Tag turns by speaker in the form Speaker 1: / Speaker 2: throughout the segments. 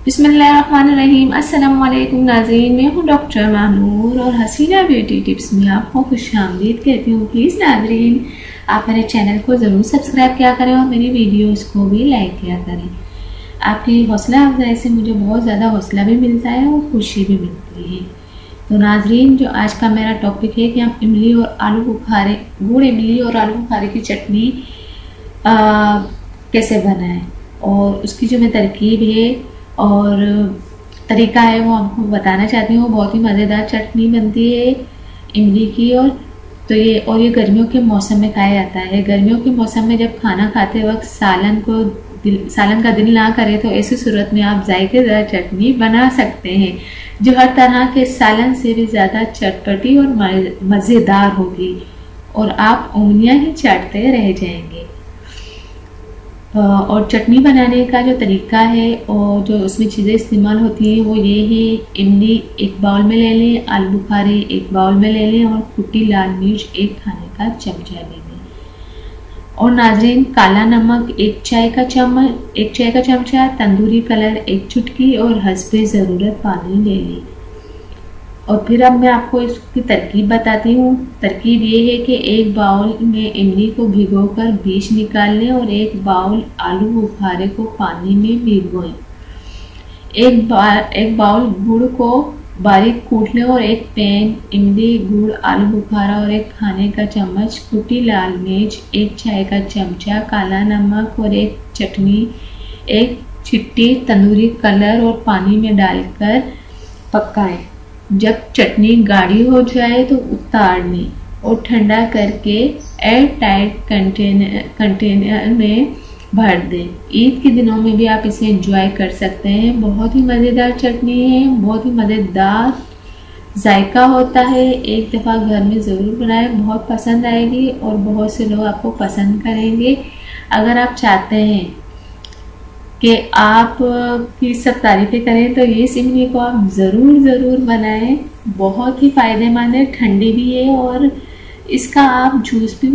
Speaker 1: बिस्मिल्लाहिर्रहमानिर्रहीम। अस्सलाम वालेकुम नाज़रीन, मैं हूँ डॉक्टर मानूर और हसीना ब्यूटी टिप्स में आपको खुशामदीद कहती हूँ। प्लीज़ नाज़रीन, आप मेरे चैनल को ज़रूर सब्सक्राइब किया करें और मेरी वीडियोस को भी लाइक किया करें। आपकी हौसला अफजाई से मुझे बहुत ज़्यादा हौसला भी मिलता है और खुशी भी मिलती है। तो नाज़रीन, जो आज का मेरा टॉपिक है कि हम इमली और आलू बुखारे, गुड़ इमली और आलू बुखारे की चटनी कैसे बनाएं और उसकी जो मैं तरकीब है और तरीका है वो आपको बताना चाहती हूँ। बहुत ही मज़ेदार चटनी बनती है इमली की। और तो ये गर्मियों के मौसम में खाया जाता है। गर्मियों के मौसम में जब खाना खाते वक्त सालन का दिल ना करे तो ऐसी सूरत में आप जायकेदार चटनी बना सकते हैं जो हर तरह के सालन से भी ज़्यादा चटपटी और मज़ेदार होगी और आप उंगलियां ही चाटते रह जाएंगे। और चटनी बनाने का जो तरीका है और जो उसमें चीज़ें इस्तेमाल होती हैं वो ये है। इमली एक बाउल में ले लें, आलू बुखारे एक बाउल में ले लें और कुटी लाल मिर्च एक खाने का चमचा ले लें। और नाज़रीन, काला नमक एक चाय का चमचा, तंदूरी कलर एक चुटकी और हस्बे ज़रूरत पानी ले लें। और फिर अब मैं आपको इसकी तरकीब बताती हूँ। तरकीब ये है कि एक बाउल में इमली को भिगोकर बीज निकाल लें और एक बाउल आलू बुखारे को पानी में भिगोएं। एक बाउल गुड़ को बारीक कूट लें और एक पैन इमली, गुड़, आलू बुखारा और एक खाने का चम्मच कुटी लाल मिर्च, एक चाय का चमचा काला नमक और एक चटनी, एक चिट्टी तंदूरी कलर और पानी में डालकर पकाएं। जब चटनी गाढ़ी हो जाए तो उतार लें और ठंडा करके एयर टाइट कंटेनर में भर दें। ईद के दिनों में भी आप इसे एंजॉय कर सकते हैं। बहुत ही मज़ेदार चटनी है, बहुत ही मज़ेदार जायका होता है। एक दफ़ा घर में ज़रूर बनाएं, बहुत पसंद आएगी और बहुत से लोग आपको पसंद करेंगे। अगर आप चाहते हैं कि आप की सब तारीफ़ें करें तो ये इमली को आप ज़रूर बनाएं। बहुत ही फ़ायदेमंद है, ठंडी भी है और इसका आप जूस भी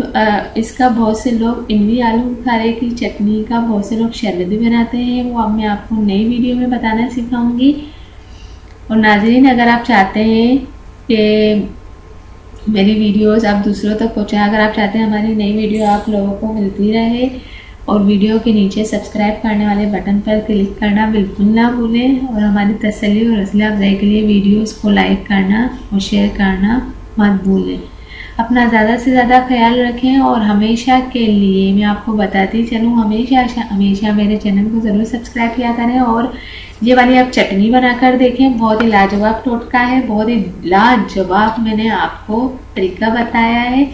Speaker 1: इसका बहुत से लोग इमली आलू बुखारे की चटनी का बहुत से लोग शरबत भी बनाते हैं। वो अब मैं आपको नई वीडियो में बताना सिखाऊंगी। और नाज़रीन, अगर आप चाहते हैं कि मेरी वीडियोस आप दूसरों तक पहुँचाएं, अगर आप चाहते हैं हमारी नई वीडियो आप लोगों को मिलती रहे और वीडियो के नीचे सब्सक्राइब करने वाले बटन पर क्लिक करना बिल्कुल ना भूलें। और हमारी तसल्ली और हौसला अफजाई के लिए वीडियोस को लाइक करना और शेयर करना मत भूलें। अपना ज़्यादा से ज़्यादा ख्याल रखें और हमेशा के लिए मैं आपको बताती चलूँ, हमेशा मेरे चैनल को ज़रूर सब्सक्राइब किया करें। और ये वाली आप चटनी बनाकर देखें, बहुत ही लाजवाब टोटका है, बहुत ही लाजवाब मैंने आपको तरीका बताया है।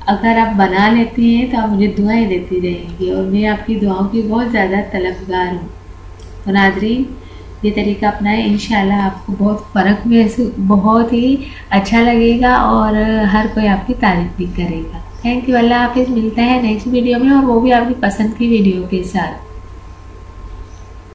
Speaker 1: अगर आप बना लेती हैं तो आप मुझे दुआएं देती रहेंगी और मैं आपकी दुआओं की बहुत ज़्यादा तलबगार हूँ। तो नाज़रीन, ये तरीका अपनाएं, इंशाल्लाह आपको बहुत ही अच्छा लगेगा और हर कोई आपकी तारीफ भी करेगा। Thank you. अल्लाह हाफिज़। मिलते हैं नेक्स्ट वीडियो में और वो भी आपकी पसंद की वीडियो के साथ।